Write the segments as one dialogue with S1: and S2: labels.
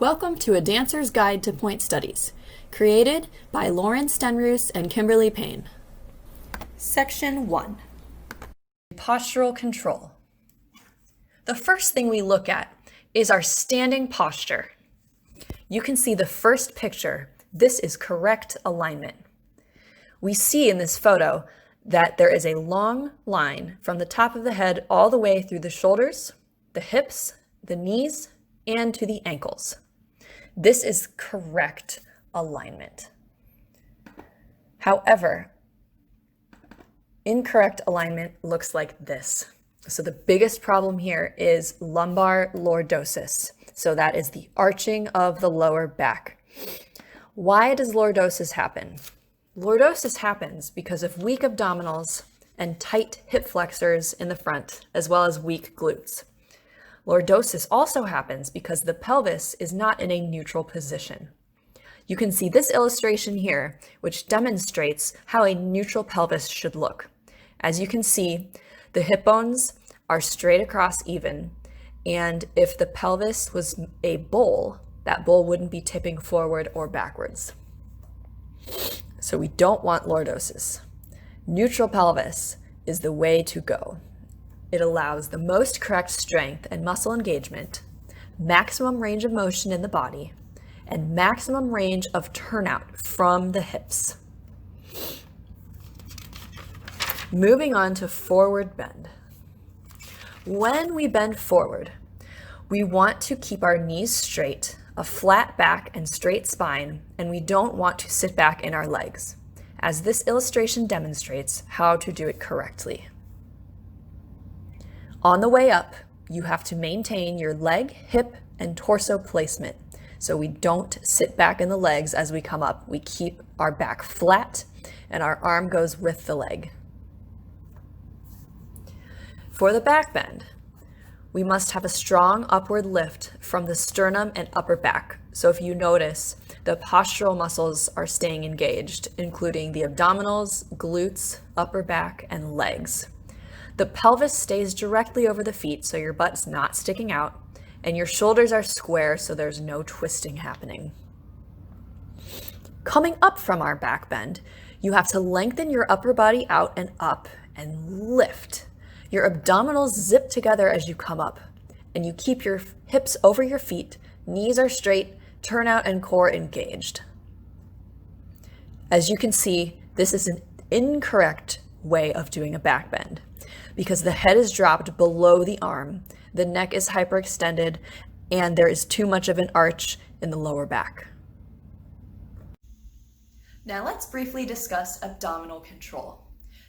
S1: Welcome to A Dancer's Guide to Pointe Studies, created by Lauren Stenroos and Kimberly Payne. Section 1. Postural Control. The first thing we look at is our standing posture. You can see the first picture. This is correct alignment. We see in this photo that there is a long line from the top of the head all the way through the shoulders, the hips, the knees, and to the ankles. This is correct alignment. However, incorrect alignment looks like this. So the biggest problem here is lumbar lordosis. So that is the arching of the lower back. Why does lordosis happen? Lordosis happens because of weak abdominals and tight hip flexors in the front, as well as weak glutes. Lordosis also happens because the pelvis is not in a neutral position. You can see this illustration here, which demonstrates how a neutral pelvis should look. As you can see, the hip bones are straight across even, and if the pelvis was a bowl, that bowl wouldn't be tipping forward or backwards. So we don't want lordosis. Neutral pelvis is the way to go. It allows the most correct strength and muscle engagement, maximum range of motion in the body, and maximum range of turnout from the hips. Moving on to forward bend. When we bend forward, we want to keep our knees straight, a flat back and straight spine, and we don't want to sit back in our legs, as this illustration demonstrates how to do it correctly. On the way up, you have to maintain your leg, hip, and torso placement. So we don't sit back in the legs as we come up. We keep our back flat and our arm goes with the leg. For the back bend, we must have a strong upward lift from the sternum and upper back. So if you notice, the postural muscles are staying engaged, including the abdominals, glutes, upper back, and legs. The pelvis stays directly over the feet, so your butt's not sticking out, and your shoulders are square, so there's no twisting happening. Coming up from our back bend, you have to lengthen your upper body out and up and lift. Your abdominals zip together as you come up, and you keep your hips over your feet, knees are straight, turnout and core engaged. As you can see, this is an incorrect way of doing a back bend, because the head is dropped below the arm, the neck is hyperextended, and there is too much of an arch in the lower back. Now let's briefly discuss abdominal control.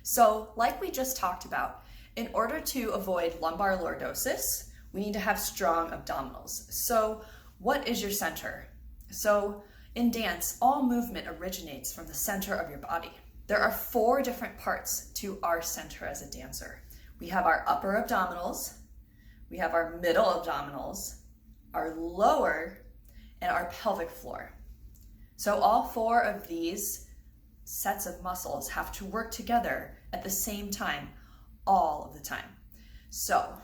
S1: So, like we just talked about, in order to avoid lumbar lordosis, we need to have strong abdominals. So, what is your center? So, in dance, all movement originates from the center of your body. There are 4 different parts to our center as a dancer. We have our upper abdominals, we have our middle abdominals, our lower, and our pelvic floor. So all 4 of these sets of muscles have to work together at the same time, all of the time. So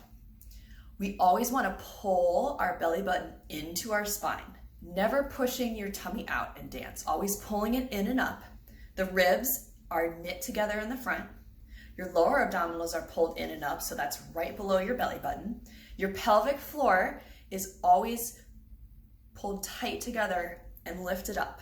S1: we always want to pull our belly button into our spine, never pushing your tummy out in dance, always pulling it in and up. The ribs are knit together in the front. Your lower abdominals are pulled in and up, so that's right below your belly button. Your pelvic floor is always pulled tight together and lifted up.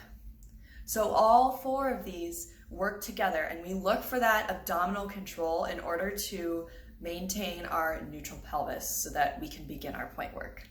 S1: So all 4 of these work together, and we look for that abdominal control in order to maintain our neutral pelvis so that we can begin our point work.